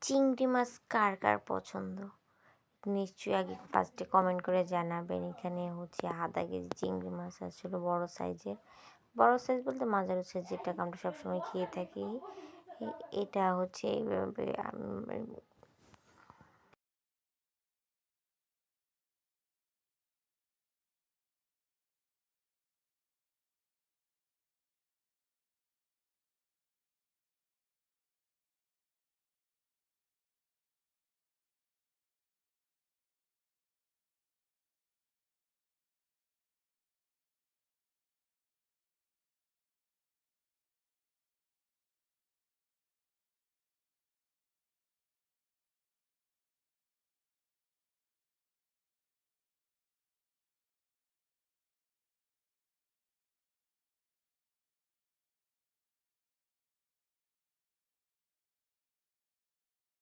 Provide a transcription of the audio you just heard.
চিংড়ি মাছ কার কার পছন্দ নিশ্চয়ই আগে ফার্স্টে কমেন্ট করে জানাবেন। এখানে হচ্ছে আধা কেজি চিংড়ি মাছ আসছিলো বড় সাইজের, বড় সাইজ বলতে মাঝারি সাইজ, যেটাকে আমরা সবসময় খেয়ে থাকি। এটা হচ্ছে এইভাবে